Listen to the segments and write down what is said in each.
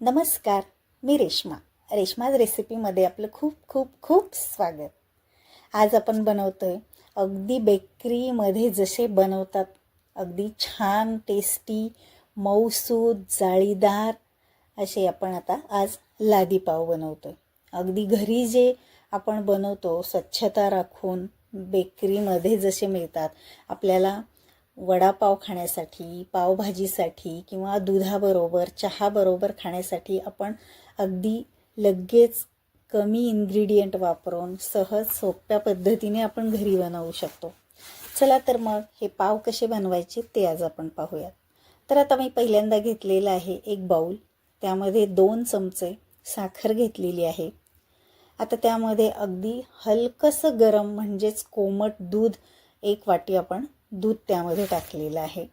नमस्कार, मी रेश्माज रेसिपीमध्ये आपलं खूप खूप खूप स्वागत. आज आपण बनवतोय अगदी बेकरीमध्ये जसे बनवतात, अगदी छान टेस्टी मऊसूद जाळीदार असे आपण आता आज लादी पाव बनवतोय. अगदी घरी जे आपण बनवतो स्वच्छता राखून बेकरीमध्ये जसे मिळतात, आपल्याला वडापाव खाण्यासाठी, पावभाजीसाठी किंवा दुधाबरोबर चहाबरोबर खाण्यासाठी आपण अगदी लगेच कमी इन्ग्रेडियंट वापरून सहज सोप्या पद्धतीने आपण घरी बनवू शकतो. चला तर मग हे पाव कसे बनवायचे ते आज आपण पाहूयात. तर आता मी पहिल्यांदा घेतलेला आहे एक बाउल, त्यामध्ये 2 चमचे साखर घेतलेली आहे. आता त्यामध्ये अगदी हलकंसं गरम म्हणजेच कोमट दूध 1 वाटी आपण दूध त्यामध्ये टाकलेलं आहे.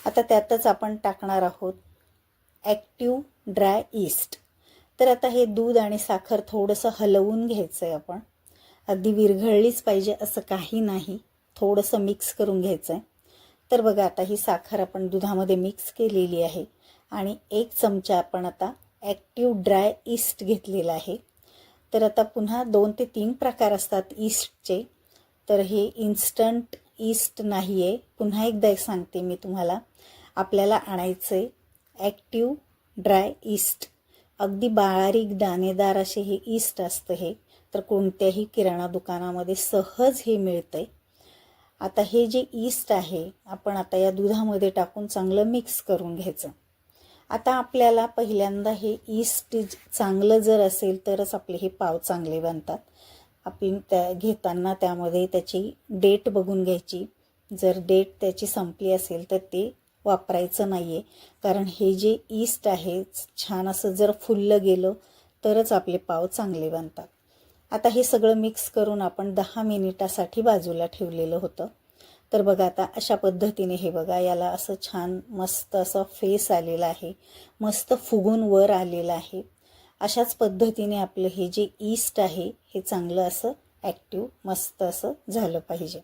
आता त्यातच आपण टाकणार आहोत ॲक्टिव्ह ड्राय ईस्ट. तर आता हे दूध आणि साखर थोडंसं हलवून घ्यायचं आहे आपण. अगदी विरघळलीच पाहिजे असं काही नाही, थोडंसं मिक्स करून घ्यायचं आहे. तर बघा आता ही साखर आपण दुधामध्ये मिक्स केलेली आहे आणि 1 चमचा आपण आता ॲक्टिव्ह ड्राय ईस्ट घेतलेला आहे. तर आता पुन्हा 2 ते 3 प्रकार असतात ईस्टचे. तर हे इन्स्टंट ईस्ट नाही आहे. पुन्हा एकदा सांगते मी तुम्हाला, आपल्याला आणायचं आहे ॲक्टिव्ह ड्राय ईस्ट. अगदी बारीक दाणेदार असे हे ईस्ट असतं. हे तर कोणत्याही किराणा दुकानामध्ये सहज हे मिळतं आहे. आता हे जे ईस्ट आहे आपण आता या दुधामध्ये टाकून चांगलं मिक्स करून घ्यायचं. आता आपल्याला पहिल्यांदा हे ईस्ट चांगलं जर असेल तरच आपले हे पाव चांगले बनतात. आपण घेताना त्यामध्ये त्याची डेट बघून घ्यायची. जर डेट त्याची संपली असेल तर ते वापरायचं नाही आहे, कारण हे जे ईस्ट आहे छान असं जर फुललं गेलं तरच आपले पाव चांगले बनतात. आता हे सगळं मिक्स करून आपण 10 मिनिटासाठी बाजूला ठेवलेलं होतं. तर बघा आता अशा पद्धतीने हे बघा, याला असं छान मस्त असं फेस आलेला आहे, मस्त फुगून वर आलेलं आहे. अशाच पद्धतीने आपलं हे जे ईस्ट आहे हे चांगलं असं ॲक्टिव्ह मस्त असं झालं पाहिजे,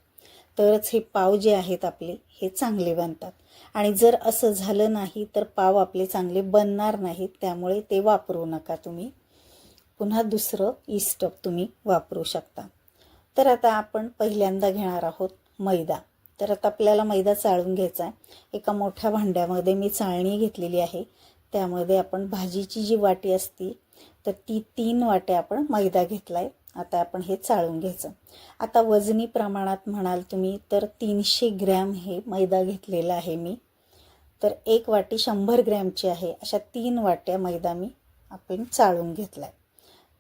तरच हे पाव जे आहेत आपले हे चांगले बनतात. आणि जर असं झालं नाही तर पाव आपले चांगले बनणार नाहीत. त्यामुळे ते वापरू नका तुम्ही. पुन्हा दुसरं ईस्ट तुम्ही वापरू शकता. तर आता आपण पहिल्यांदा घेणार आहोत मैदा. तर आता आपल्याला मैदा चाळून घ्यायचा आहे. एका मोठ्या भांड्यामध्ये मी चाळणी घेतलेली आहे. त्यामध्ये आपण भाजीची जी वाटी असती तर ती 3 वाट्या आपण मैदा घेतला आहे. आता आपण हे चाळून घ्यायचं. आता वजनी प्रमाणात म्हणाल तुम्ही तर 300 ग्रॅम हे मैदा घेतलेला आहे मी. तर 1 वाटी 100 ग्रॅमची आहे. अशा 3 वाट्या मैदा आपण चाळून घेतला आहे.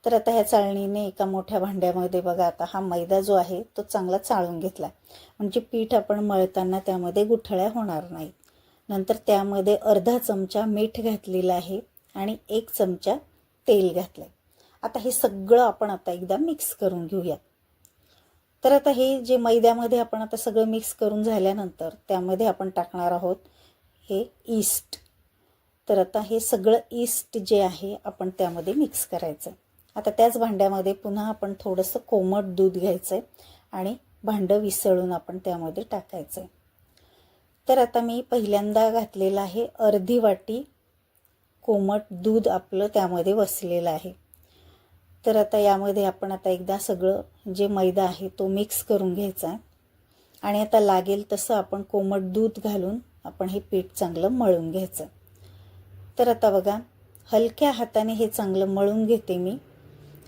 तर आता ह्या चाळणीने एका मोठ्या भांड्यामध्ये बघा आता हा मैदा जो आहे तो चांगला चाळून घेतला, म्हणजे पीठ आपण मळताना त्यामध्ये गुठळ्या होणार नाहीत. नंतर त्यामध्ये अर्धा चमचा मीठ घातलेलं आहे आणि 1 चमचा तेल घातलं आहे. आता हे सगळं आपण आता एकदा मिक्स करून घेऊया. तर आता हे जे मैद्यामध्ये आपण आता सगळं मिक्स करून झाल्यानंतर त्यामध्ये आपण टाकणार आहोत हे ईस्ट. तर आता हे सगळं ईस्ट जे आहे आपण त्यामध्ये मिक्स करायचं. आता त्याच भांड्यामध्ये पुन्हा आपण थोडंसं कोमट दूध घ्यायचं आहे आणि भांडं विसळून आपण त्यामध्ये टाकायचं आहे. तर आता मी पहिल्यांदा घातलेलं आहे अर्धी वाटी कोमट दूध आपलं त्यामध्ये वसलेलं आहे. तर आता यामध्ये आपण आता एकदा सगळं जे मैदा आहे तो मिक्स करून घ्यायचा आहे आणि आता लागेल तसं आपण कोमट दूध घालून आपण हे पीठ चांगलं मळून घ्यायचं. तर आता बघा हलक्या हाताने हे चांगलं मळून घेते मी.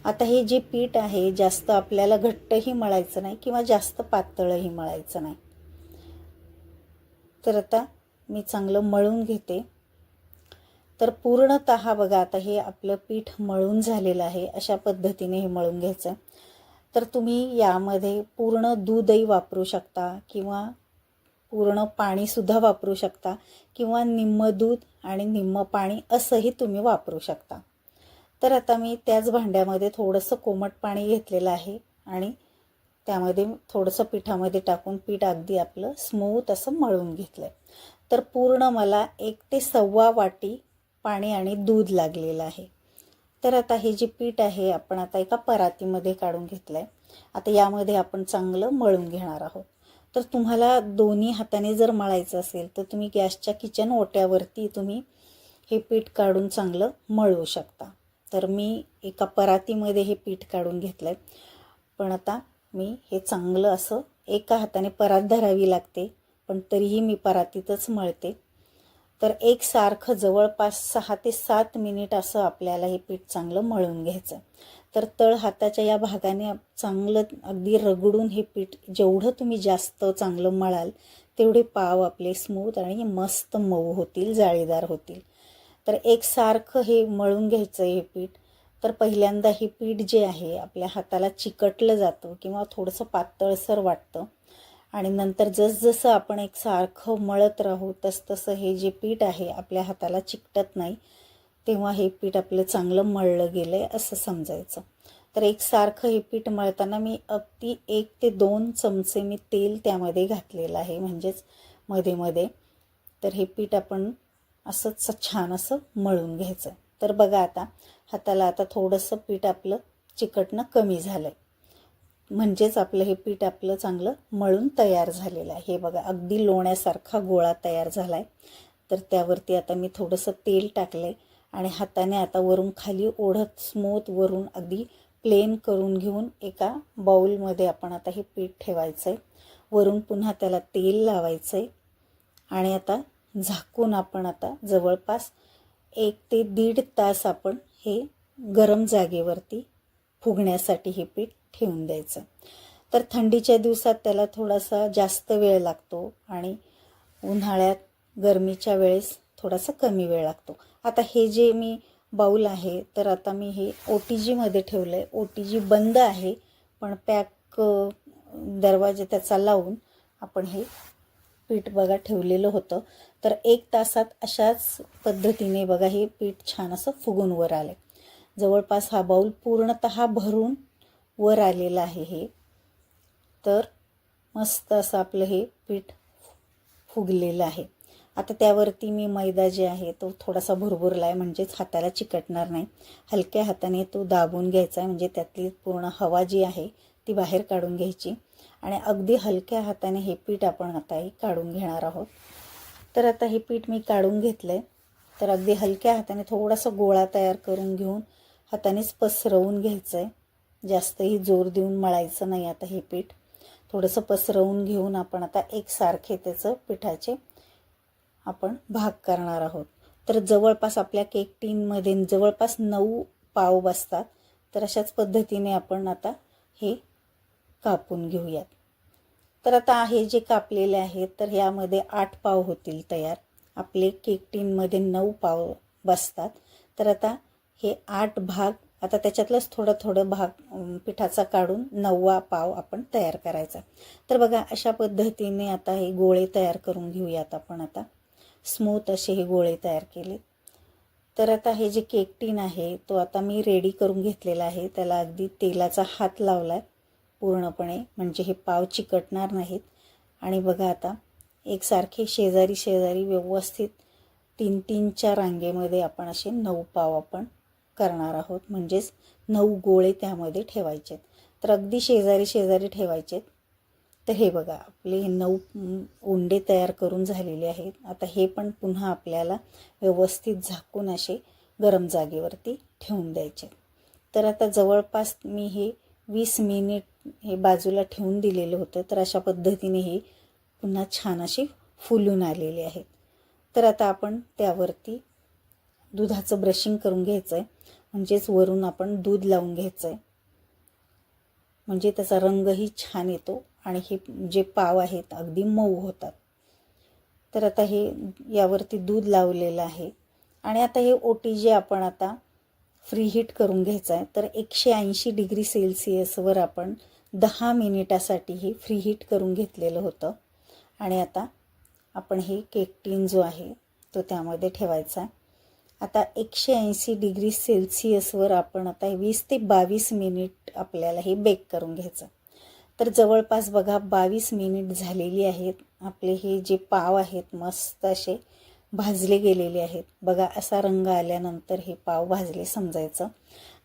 आता हे जे पीठ आहे जास्त आपल्याला घट्टही मळायचं नाही किंवा जास्त पातळही मळायचं नाही. तर आता मी चांगलं मळून घेते. तर पूर्णतः बघा आता हे आपलं पीठ मळून झालेलं आहे. अशा पद्धतीने हे मळून घ्यायचं. तर तुम्ही यामध्ये पूर्ण दूधही वापरू शकता किंवा पूर्ण पाणीसुद्धा वापरू शकता किंवा निम्म दूध आणि निम्म पाणी असंही तुम्ही वापरू शकता. तर आता मी त्याच भांड्यामध्ये थोडंसं कोमट पाणी घेतलेलं आहे आणि त्यामध्ये थोडंसं पिठामध्ये टाकून पीठ अगदी आपलं स्मूथ असं मळून घेतलं आहे. तर पूर्ण मला 1 ते 1.25 वाटी पाणी आणि दूध लागलेलं आहे. तर आता हे जे पीठ आहे आपण आता एका परातीमध्ये काढून घेतलं आहे. आता यामध्ये आपण चांगलं मळून घेणार आहोत. तर तुम्हाला दोन्ही हाताने जर मळायचं असेल तर तुम्ही गॅसच्या किचन ओट्यावरती तुम्ही हे पीठ काढून चांगलं मळू शकता. तर मी एका परातीमध्ये हे पीठ काढून घेतलं आहे. पण आता मी हे चांगलं असं एका हाताने परात धरावी लागते, पण तरीही मी परातीतच मळते. तर एकसारखं जवळपास 6 ते 7 मिनिट असं आपल्याला हे पीठ चांगलं मळून घ्यायचं. तर तळ हाताच्या या भागाने चांगलं अगदी रगडून हे पीठ जेवढं तुम्ही जास्त चांगलं मळाल तेवढे पाव आपले स्मूथ आणि मस्त मऊ होतील, जाळीदार होतील. तर एकसारखं हे मळून घ्यायचं हे पीठ. तर पहिल्यांदा हे पीठ जे आहे आपल्या हाताला चिकटलं जातं किंवा थोडंसं पातळसर वाटतं, आणि नंतर जसजसं आपण एकसारखं मळत राहू तसतसं हे जे पीठ आहे आपल्या हाताला चिकटत नाही, तेव्हा हे पीठ आपलं चांगलं मळलं गेलं आहे असं समजायचं. तर एकसारखं हे पीठ मळताना मी अगदी 1 ते 2 चमचे मी तेल त्यामध्ये घातलेलं आहे, म्हणजेच मध्ये मध्ये. तर हे पीठ आपण असंच छान असं मळून घ्यायचं. तर बघा आता हाताला आता थोडंसं पीठ आपलं चिकटणं कमी झालं आहे, म्हणजेच आपलं हे पीठ आपलं चांगलं मळून तयार झालेलं आहे. हे बघा अगदी लोण्यासारखा गोळा तयार झाला आहे. तर त्यावरती आता मी थोडंसं तेल टाकलं आहे आणि हाताने आता वरून खाली ओढत स्मूथ वरून अगदी प्लेन करून घेऊन एका बाउलमध्ये आपण आता हे पीठ ठेवायचं आहे. वरून पुन्हा त्याला तेल लावायचं आहे आणि आता झाकून आपण आता जवळपास 1 ते 1.5 तास आपण हे गरम जागेवरती फुगण्यासाठी हे पीठ ठेवून द्यायचं. तर थंडीच्या दिवसात त्याला थोडासा जास्त वेळ लागतो आणि उन्हाळ्यात गरमीच्या वेळेस थोडासा कमी वेळ लागतो. आता हे जे मी बाऊल आहे तर आता मी हे OTG मध्ये ठेवलं आहे. OTG बंद आहे, पण पॅक दरवाजा त्याचा लावून आपण हे पीठ बघा ठेवलेलं होतं. तर 1 तासात अशाच पद्धतीने बघा हे पीठ छान असं फुगून वर आलं. जवळपास हा बाऊल पूर्णतः भरून वर आलेलं आहे हे. तर मस्त असं आपलं हे पीठ फुगलेलं आहे. आता त्यावरती मी मैदा जे आहे तो थोडासा भुरभुरला आहे, म्हणजेच हाताला चिकटणार नाही. हलक्या हाताने तो दाबून घ्यायचा आहे, म्हणजे त्यातली पूर्ण हवा जी आहे ती बाहेर काढून घ्यायची आणि अगदी हलक्या हाताने हे पीठ आपण आता हे काढून घेणार आहोत. तर आता हे पीठ मी काढून घेतलं आहे. तर अगदी हलक्या हाताने थोडासा गोळा तयार करून घेऊन हातानेच पसरवून घ्यायचं आहे. जास्तही जोर देऊन मळायचं नाही. आता हे पीठ थोडंसं पसरवून घेऊन आपण आता एकसारखे त्याचं पिठाचे आपण भाग करणार आहोत. तर जवळपास आपल्या केक टीनमध्ये जवळपास 9 पाव बसतात. तर अशाच पद्धतीने आपण आता हे कापून घेऊयात. तर आता हे जे कापलेले आहेत तर यामध्ये 8 पाव होतील तयार. आपले केक टीनमध्ये 9 पाव बसतात. तर आता हे 8 भाग, आता त्याच्यातलंच थोडं भाग पिठाचा काढून 9वा पाव आपण तयार करायचा. तर बघा अशा पद्धतीने आता हे गोळे तयार करून घेऊयात आपण. आता स्मूथ असे हे गोळे तयार केले. तर आता हे जे केक टीन आहे तो आता मी रेडी करून घेतलेला आहे. त्याला अगदी तेलाचा हात लावला आहे पूर्णपणे, म्हणजे हे पाव चिकटणार नाहीत. आणि बघा आता एकसारखे शेजारी शेजारी व्यवस्थित 3-3च्या रांगेमध्ये आपण असे 9 पाव आपण करणार आहोत, म्हणजेच 9 गोळे त्यामध्ये ठेवायचे. तर अगदी शेजारी शेजारी ठेवायचे. तर हे बघा आपले 9 उंडे तयार करून झालेले आहेत. आता हे पण पुन्हा आपल्याला व्यवस्थित झाकून असे गरम जागेवरती ठेवून द्यायचे. तर आता जवळपास मी हे 20 मिनिट हे बाजूला ठेवून दिलेलं होतं. तर अशा पद्धतीने हे पुन्हा छान असे फुलून आलेले आहेत. तर आता आपण त्यावरती दुधाचं ब्रशिंग करून घ्यायचं आहे, म्हणजेच वरून आपण दूध लावून घ्यायचं आहे, म्हणजे त्याचा रंगही छान येतो आणि हे जे पाव आहेत अगदी मऊ होतात. तर आता हे यावरती दूध लावलेलं आहे आणि आता हे OTG आपण आता फ्री हीट करून घ्यायचं आहे. तर 180 डिग्री सेल्सिअसवर आपण 10 मिनिटासाठी हे फ्री हीट करून घेतलेलं होतं. आणि आता आपण हे केक टीन जो आहे तो त्यामध्ये ठेवायचा आहे. आता 180 डिग्री सेल्सिअसवर आपण आता 20 ते 22 मिनिट आपल्याला हे बेक करून घ्यायचं. तर जवळपास बघा 22 मिनिट झालेली आहेत. आपले हे जे पाव आहेत मस्त असे भाजले गेलेले आहेत. बघा असा रंग आल्यानंतर हे पाव भाजले समजायचं,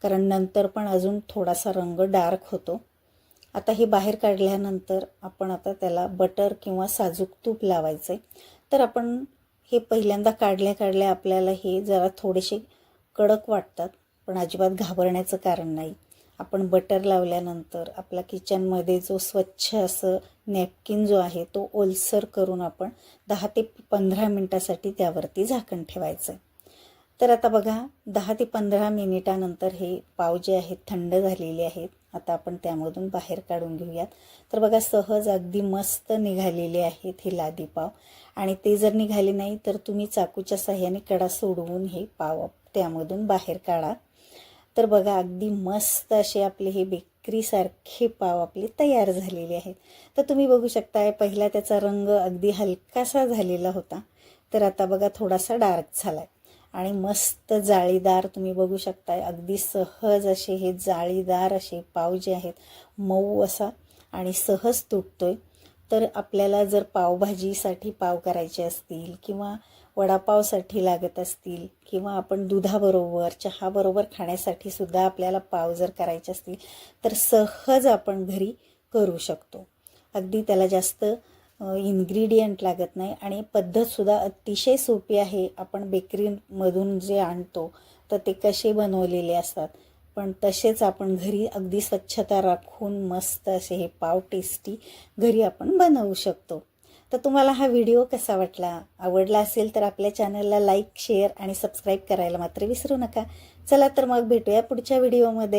कारण नंतर पण अजून थोडासा रंग डार्क होतो. आता हे बाहेर काढल्यानंतर आपण आता त्याला बटर किंवा साजूक तूप लावायचं आहे. तर आपण हे पहिल्यांदा काढल्या आपल्याला हे जरा थोडेसे कडक वाटतात, पण अजिबात घाबरण्याचं कारण नाही. आपण बटर लावल्यानंतर आपला किचनमध्ये जो स्वच्छ असं नॅपकिन जो आहे तो ओलसर करून आपण 10 ते 15 मिनिटासाठी त्यावरती झाकण ठेवायचं. तर आता बघा 10 ते 15 मिनिटानंतर हे पाव जे आहेत थंड झालेले आहेत. आता आपण त्यामधून बाहेर काढून घेऊयात. तर बघा सहज अगदी मस्त निघालेले आहेत हे लादी पाव. आणि ते जर निघाले नाही तर तुम्ही चाकूच्या साह्याने कडा सोडवून हे पाव त्यामधून बाहेर काढा. तर बघा अगदी मस्त असे आपले हे बेकरीसारखे पाव आपले तयार झालेले आहेत. तर तुम्ही बघू शकताय पहिला त्याचा रंग अगदी हलकासा झालेला होता, तर आता बघा थोडासा डार्क झालाय आणि मस्त जाळीदार तुम्ही बघू शकताय. अगदी सहज असे हे जाळीदार असे पाव जे आहेत मऊ असा आणि सहज तुटतोय. तर आपल्याला जर पावभाजीसाठी पाव करायचे असतील किंवा वडापावसाठी लागत असतील किंवा आपण दुधाबरोबर चहाबरोबर खाण्यासाठी सुद्धा आपल्याला पाव जर करायचे असतील तर सहज आपण घरी करू शकतो. अगदी त्याला जास्त इन्ग्रेडियंट लागत नाही आणि पद्धतसुद्धा अतिशय सोपी आहे. आपण बेकरीमधून जे आणतो तर ते कसे बनवलेले असतात, पण तसेच आपण घरी अगदी स्वच्छता राखून मस्त असे हे पाव टेस्टी घरी आपण बनवू शकतो. तर तुम्हाला हा व्हिडिओ कसा वाटला? आवडला असेल तर आपल्या चॅनलला लाईक, शेअर आणि सबस्क्राईब करायला मात्र विसरू नका. चला तर मग भेटूया पुढच्या व्हिडिओमध्ये.